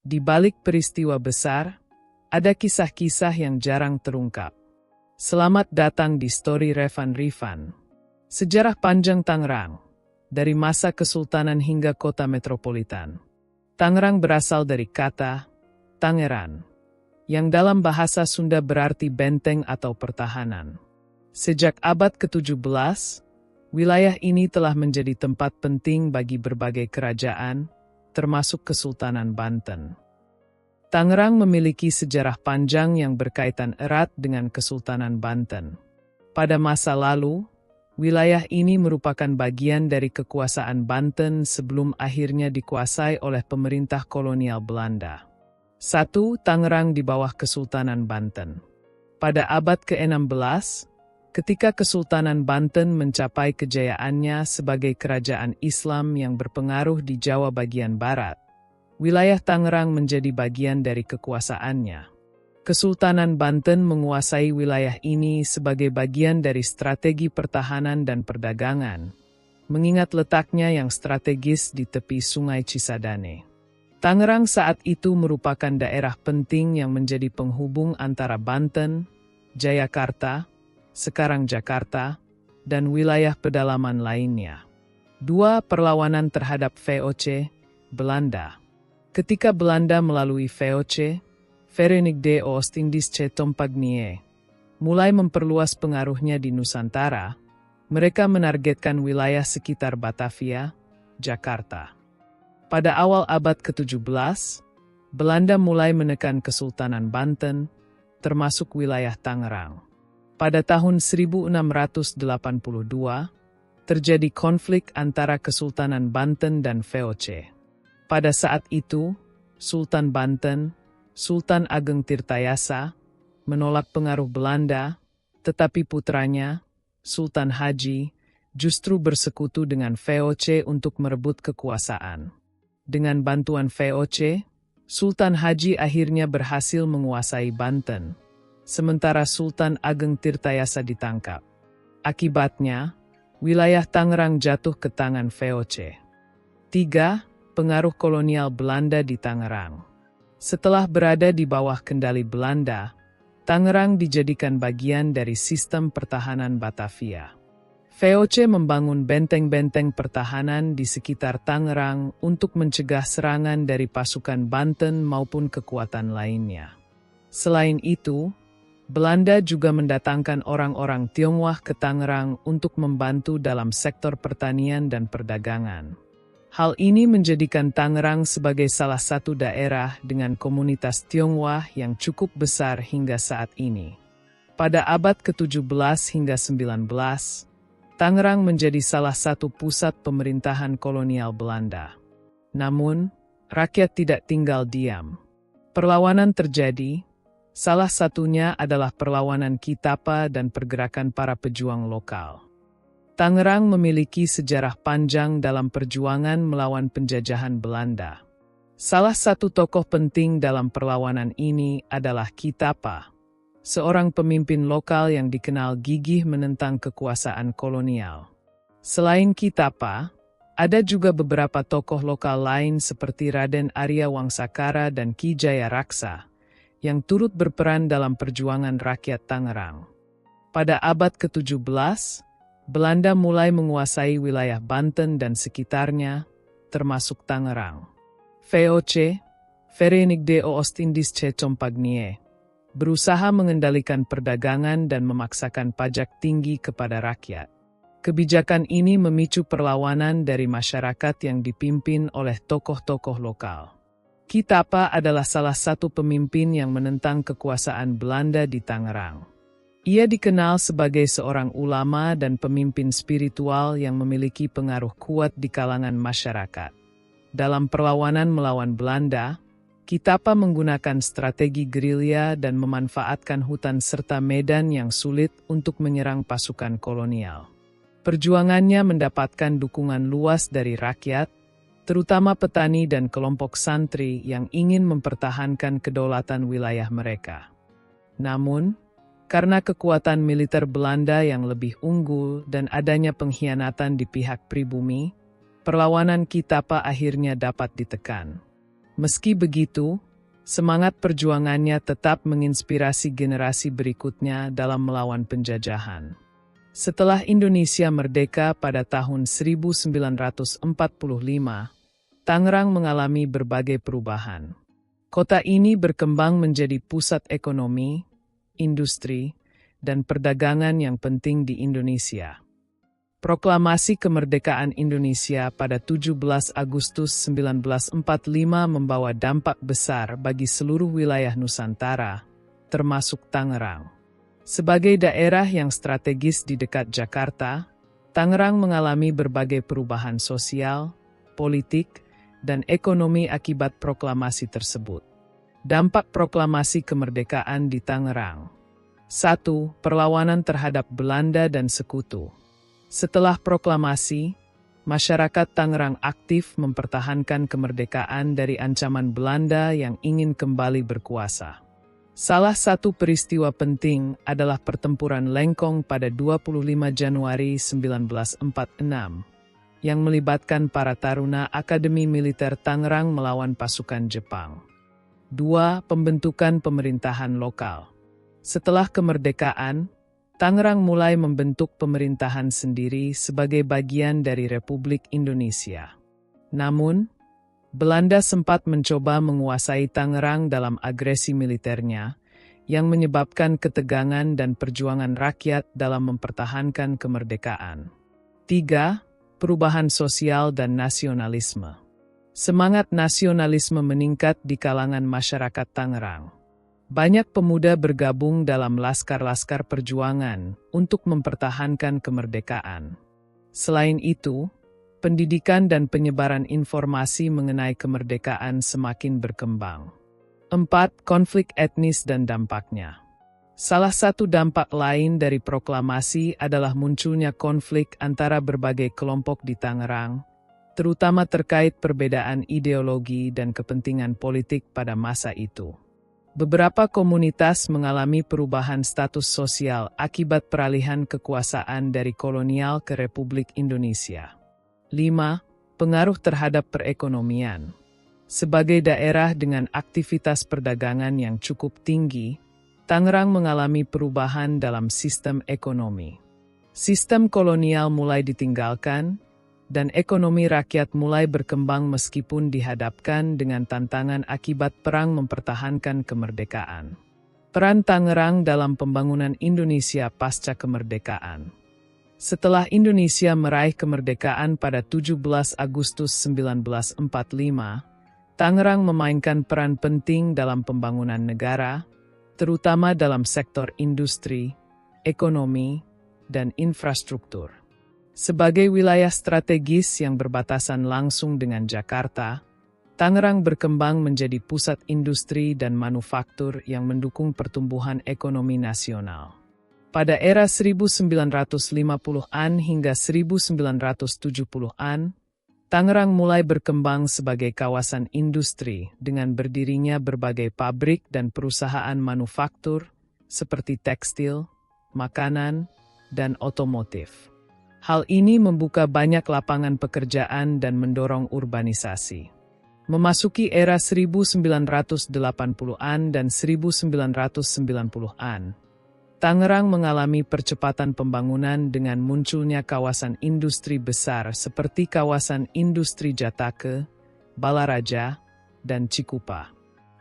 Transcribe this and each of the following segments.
Di balik peristiwa besar, ada kisah-kisah yang jarang terungkap. Selamat datang di Story Revan Rifan. Sejarah panjang Tangerang, dari masa kesultanan hingga kota metropolitan. Tangerang berasal dari kata Tangeran, yang dalam bahasa Sunda berarti benteng atau pertahanan. Sejak abad ke-17, wilayah ini telah menjadi tempat penting bagi berbagai kerajaan, termasuk Kesultanan Banten. Tangerang memiliki sejarah panjang yang berkaitan erat dengan Kesultanan Banten. Pada masa lalu, wilayah ini merupakan bagian dari kekuasaan Banten sebelum akhirnya dikuasai oleh pemerintah kolonial Belanda. 1. Tangerang di bawah Kesultanan Banten. Pada abad ke-16, ketika Kesultanan Banten mencapai kejayaannya sebagai kerajaan Islam yang berpengaruh di Jawa bagian barat, wilayah Tangerang menjadi bagian dari kekuasaannya. Kesultanan Banten menguasai wilayah ini sebagai bagian dari strategi pertahanan dan perdagangan, mengingat letaknya yang strategis di tepi Sungai Cisadane. Tangerang saat itu merupakan daerah penting yang menjadi penghubung antara Banten, Jayakarta, sekarang Jakarta, dan wilayah pedalaman lainnya. 2. Perlawanan terhadap VOC, Belanda. Ketika Belanda melalui VOC, Verenigde Oost-Indische Compagnie, mulai memperluas pengaruhnya di Nusantara, mereka menargetkan wilayah sekitar Batavia, Jakarta. Pada awal abad ke-17, Belanda mulai menekan Kesultanan Banten, termasuk wilayah Tangerang. Pada tahun 1682, terjadi konflik antara Kesultanan Banten dan VOC. Pada saat itu, Sultan Banten, Sultan Ageng Tirtayasa, menolak pengaruh Belanda, tetapi putranya, Sultan Haji, justru bersekutu dengan VOC untuk merebut kekuasaan. Dengan bantuan VOC, Sultan Haji akhirnya berhasil menguasai Banten, sementara Sultan Ageng Tirtayasa ditangkap. Akibatnya, wilayah Tangerang jatuh ke tangan VOC. 3. Pengaruh kolonial Belanda di Tangerang. Setelah berada di bawah kendali Belanda, Tangerang dijadikan bagian dari sistem pertahanan Batavia. VOC membangun benteng-benteng pertahanan di sekitar Tangerang untuk mencegah serangan dari pasukan Banten maupun kekuatan lainnya. Selain itu, Belanda juga mendatangkan orang-orang Tionghoa ke Tangerang untuk membantu dalam sektor pertanian dan perdagangan. Hal ini menjadikan Tangerang sebagai salah satu daerah dengan komunitas Tionghoa yang cukup besar hingga saat ini. Pada abad ke-17 hingga 19, Tangerang menjadi salah satu pusat pemerintahan kolonial Belanda. Namun, rakyat tidak tinggal diam. Perlawanan terjadi. Salah satunya adalah perlawanan Kitapa dan pergerakan para pejuang lokal. Tangerang memiliki sejarah panjang dalam perjuangan melawan penjajahan Belanda. Salah satu tokoh penting dalam perlawanan ini adalah Kitapa, seorang pemimpin lokal yang dikenal gigih menentang kekuasaan kolonial. Selain Kitapa, ada juga beberapa tokoh lokal lain seperti Raden Arya Wangsakara dan Ki Jaya Raksa, yang turut berperan dalam perjuangan rakyat Tangerang. Pada abad ke-17, Belanda mulai menguasai wilayah Banten dan sekitarnya, termasuk Tangerang. VOC, Verenigde Oost-Indische Compagnie, berusaha mengendalikan perdagangan dan memaksakan pajak tinggi kepada rakyat. Kebijakan ini memicu perlawanan dari masyarakat yang dipimpin oleh tokoh-tokoh lokal. Kitapa adalah salah satu pemimpin yang menentang kekuasaan Belanda di Tangerang. Ia dikenal sebagai seorang ulama dan pemimpin spiritual yang memiliki pengaruh kuat di kalangan masyarakat. Dalam perlawanan melawan Belanda, Kitapa menggunakan strategi gerilya dan memanfaatkan hutan serta medan yang sulit untuk menyerang pasukan kolonial. Perjuangannya mendapatkan dukungan luas dari rakyat, terutama petani dan kelompok santri yang ingin mempertahankan kedaulatan wilayah mereka. Namun, karena kekuatan militer Belanda yang lebih unggul dan adanya pengkhianatan di pihak pribumi, perlawanan Kitapa akhirnya dapat ditekan. Meski begitu, semangat perjuangannya tetap menginspirasi generasi berikutnya dalam melawan penjajahan. Setelah Indonesia merdeka pada tahun 1945, Tangerang mengalami berbagai perubahan. Kota ini berkembang menjadi pusat ekonomi, industri, dan perdagangan yang penting di Indonesia. Proklamasi Kemerdekaan Indonesia pada 17 Agustus 1945 membawa dampak besar bagi seluruh wilayah Nusantara, termasuk Tangerang. Sebagai daerah yang strategis di dekat Jakarta, Tangerang mengalami berbagai perubahan sosial, politik, dan ekonomi akibat proklamasi tersebut. Dampak proklamasi kemerdekaan di Tangerang. 1. Perlawanan terhadap Belanda dan Sekutu. Setelah proklamasi, masyarakat Tangerang aktif mempertahankan kemerdekaan dari ancaman Belanda yang ingin kembali berkuasa. Salah satu peristiwa penting adalah pertempuran Lengkong pada 25 Januari 1946, yang melibatkan para taruna Akademi Militer Tangerang melawan pasukan Jepang. 2. Pembentukan pemerintahan lokal. Setelah kemerdekaan, Tangerang mulai membentuk pemerintahan sendiri sebagai bagian dari Republik Indonesia. Namun, Belanda sempat mencoba menguasai Tangerang dalam agresi militernya, yang menyebabkan ketegangan dan perjuangan rakyat dalam mempertahankan kemerdekaan. 3. Perubahan sosial dan nasionalisme. Semangat nasionalisme meningkat di kalangan masyarakat Tangerang. Banyak pemuda bergabung dalam laskar-laskar perjuangan untuk mempertahankan kemerdekaan. Selain itu, pendidikan dan penyebaran informasi mengenai kemerdekaan semakin berkembang. 4. Konflik etnis dan dampaknya. Salah satu dampak lain dari proklamasi adalah munculnya konflik antara berbagai kelompok di Tangerang, terutama terkait perbedaan ideologi dan kepentingan politik pada masa itu. Beberapa komunitas mengalami perubahan status sosial akibat peralihan kekuasaan dari kolonial ke Republik Indonesia. 5. Pengaruh terhadap perekonomian. Sebagai daerah dengan aktivitas perdagangan yang cukup tinggi, Tangerang mengalami perubahan dalam sistem ekonomi. Sistem kolonial mulai ditinggalkan, dan ekonomi rakyat mulai berkembang meskipun dihadapkan dengan tantangan akibat perang mempertahankan kemerdekaan. Peran Tangerang dalam pembangunan Indonesia pasca kemerdekaan. Setelah Indonesia meraih kemerdekaan pada 17 Agustus 1945, Tangerang memainkan peran penting dalam pembangunan negara, terutama dalam sektor industri, ekonomi, dan infrastruktur. Sebagai wilayah strategis yang berbatasan langsung dengan Jakarta, Tangerang berkembang menjadi pusat industri dan manufaktur yang mendukung pertumbuhan ekonomi nasional. Pada era 1950-an hingga 1970-an, Tangerang mulai berkembang sebagai kawasan industri dengan berdirinya berbagai pabrik dan perusahaan manufaktur seperti tekstil, makanan, dan otomotif. Hal ini membuka banyak lapangan pekerjaan dan mendorong urbanisasi. Memasuki era 1980-an dan 1990-an, Tangerang mengalami percepatan pembangunan dengan munculnya kawasan industri besar seperti kawasan industri Jatake, Balaraja, dan Cikupa.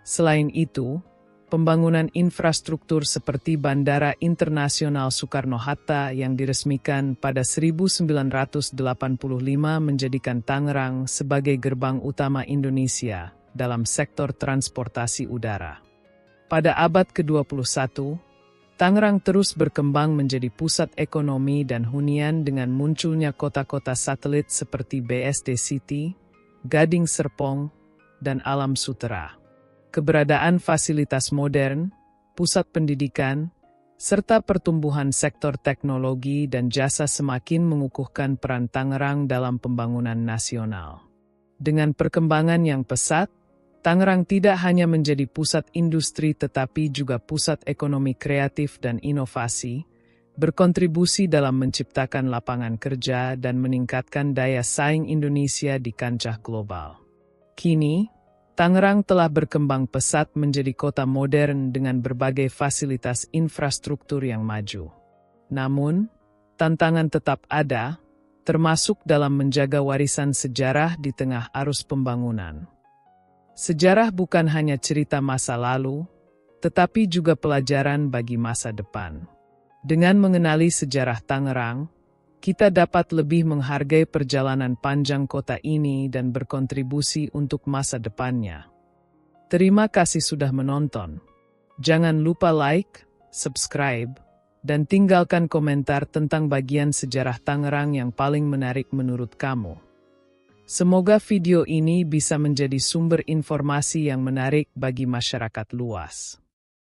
Selain itu, pembangunan infrastruktur seperti Bandara Internasional Soekarno-Hatta yang diresmikan pada 1985 menjadikan Tangerang sebagai gerbang utama Indonesia dalam sektor transportasi udara. Pada abad ke-21, Tangerang terus berkembang menjadi pusat ekonomi dan hunian dengan munculnya kota-kota satelit seperti BSD City, Gading Serpong, dan Alam Sutera. Keberadaan fasilitas modern, pusat pendidikan, serta pertumbuhan sektor teknologi dan jasa semakin mengukuhkan peran Tangerang dalam pembangunan nasional. Dengan perkembangan yang pesat, Tangerang tidak hanya menjadi pusat industri tetapi juga pusat ekonomi kreatif dan inovasi, berkontribusi dalam menciptakan lapangan kerja dan meningkatkan daya saing Indonesia di kancah global. Kini, Tangerang telah berkembang pesat menjadi kota modern dengan berbagai fasilitas infrastruktur yang maju. Namun, tantangan tetap ada, termasuk dalam menjaga warisan sejarah di tengah arus pembangunan. Sejarah bukan hanya cerita masa lalu, tetapi juga pelajaran bagi masa depan. Dengan mengenali sejarah Tangerang, kita dapat lebih menghargai perjalanan panjang kota ini dan berkontribusi untuk masa depannya. Terima kasih sudah menonton. Jangan lupa like, subscribe, dan tinggalkan komentar tentang bagian sejarah Tangerang yang paling menarik menurut kamu. Semoga video ini bisa menjadi sumber informasi yang menarik bagi masyarakat luas.